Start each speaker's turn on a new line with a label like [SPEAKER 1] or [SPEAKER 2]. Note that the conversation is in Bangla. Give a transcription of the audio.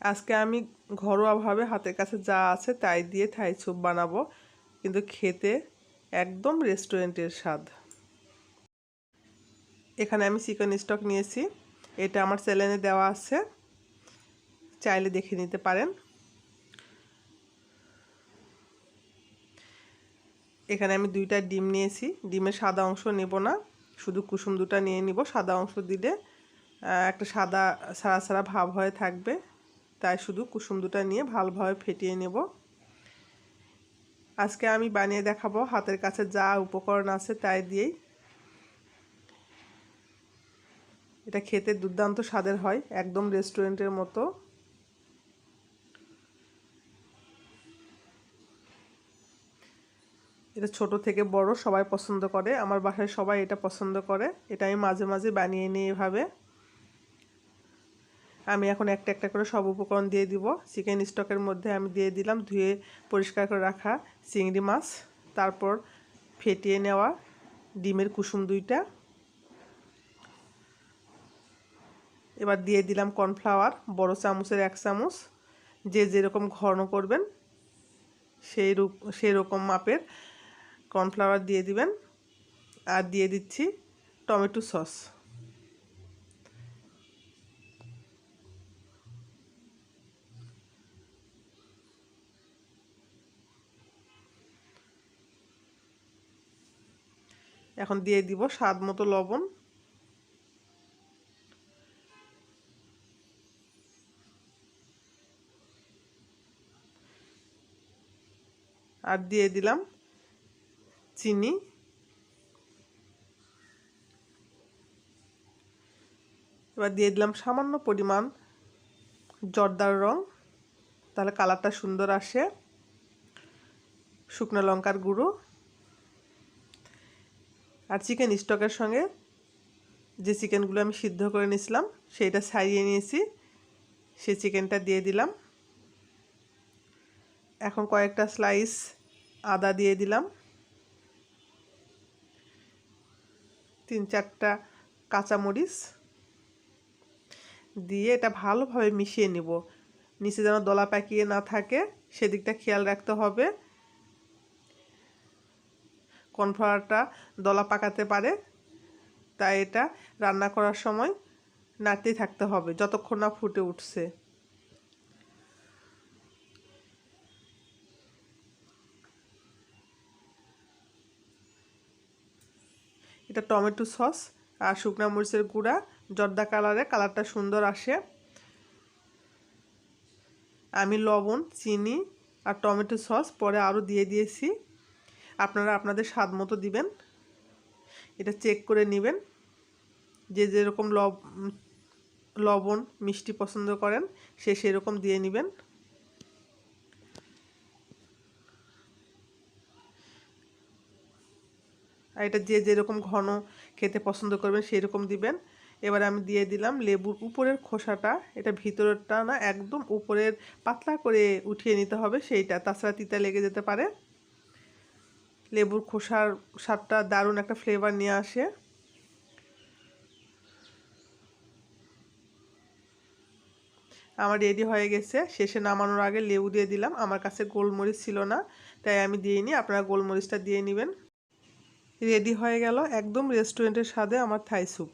[SPEAKER 1] আজকে আমি ঘরোয়াভাবে হাতের কাছে যা আছে তাই দিয়ে থাই স্যুপ বানাবো, কিন্তু খেতে একদম রেস্টুরেন্টের স্বাদ। এখানে আমি চিকেন স্টক নিয়েছি, এটা আমার চ্যানেলে দেওয়া আছে, চাইলে দেখে নিতে পারেন। এখানে আমি 2টা ডিম নিয়েছি, ডিমের সাদা অংশ নেব না, শুধু কুসুম দুটা নিয়ে নিব। সাদা অংশ দিলে একটা সাদা সারা সারা ভাব হয়ে থাকবে, তাই শুধু কুসুম দুটা নিয়ে ভালোভাবে ফেটিয়ে নেব। আজকে আমি বানিয়ে দেখাবো হাতের কাছে যা উপকরণ আছে তাই দিয়েই। এটা খেতে দুর্দান্ত স্বাদের হয়, একদম রেস্টুরেন্টের মতো। এটা ছোট থেকে বড় সবাই পছন্দ করে, আমার বাসায় সবাই এটা পছন্দ করে। এটা আমি মাঝে মাঝে বানিয়ে নিই এভাবে। আমি এখন একটা একটা করে সব উপকরণ দিয়ে দিব। চিকেন স্টকের মধ্যে আমি দিয়ে দিলাম ধুয়ে পরিষ্কার করে রাখা চিংড়ি মাছ, তারপর ফেটিয়ে নেওয়া ডিমের কুসুম 2টা। এবার দিয়ে দিলাম কর্নফ্লাওয়ার, বড় চামচের 1 চামচ। যে যেরকম ঘন করবেন সেই রকম মাপের কর্নফ্লাওয়ার দিয়ে দিবেন। আর দিয়ে দিচ্ছি টমেটো সস। এখন দিয়ে দিব স্বাদ মতো লবণ। আর দিয়ে দিলাম চিনি। এবার দিয়ে দিলাম সামান্য পরিমাণ জর্দার রং, তাহলে কালারটা সুন্দর আসে। শুকনো লঙ্কার গুঁড়ো। আর চিকেন স্টকের সঙ্গে যে চিকেনগুলো আমি সিদ্ধ করে নিয়েছিলাম সেইটা ছাড়িয়ে নিয়েছি, সেই চিকেনটা দিয়ে দিলাম। এখন কয়েকটা স্লাইস আদা দিয়ে দিলাম, 3-4টা কাঁচামরিচ দিয়ে এটা ভালোভাবে মিশিয়ে নিব। নিচে যেন দলা পাকিয়ে না থাকে সেদিকটা খেয়াল রাখতে হবে। কর্নফ্লাওয়ারটা দলা পাকাতে পারে, তাই এটা রান্না করার সময় নাড়তেই থাকতে হবে যতক্ষণ না ফুটে উঠছে। এটা টমেটো সস আর শুকনো মরিচের গুঁড়া জর্দা কালারে কালারটা সুন্দর আসে। আমি লবণ, চিনি আর টমেটো সস পরে আরও দিয়ে দিয়েছি, আপনারা আপনাদের স্বাদ মতো দিবেন। এটা চেক করে নেবেন, যে যেরকম লবণ মিষ্টি পছন্দ করেন সে সেরকম দিয়ে নেবেন। আর এটা যে যেরকম ঘন খেতে পছন্দ করবেন সেই রকম দিবেন। এবার আমি দিয়ে দিলাম লেবুর উপরের খোসাটা, এটা ভিতরেরটা না, একদম উপরের পাতলা করে উঠিয়ে নিতে হবে সেইটা, তাছাড়া তিতা লেগে যেতে পারে। লেবুর খোসার স্বাদটা দারুণ একটা ফ্লেভার নিয়ে আসে। আমার রেডি হয়ে গেছে। শেষে নামানোর আগে লেবু দিয়ে দিলাম, আমার কাছে গোলমরিচ ছিল না তাই আমি দিইনি, আপনারা গোলমরিচটা দিয়ে নেবেন। রেডি হয়ে গেল একদম রেস্টুরেন্টের স্বাদে আমার থাই স্যুপ।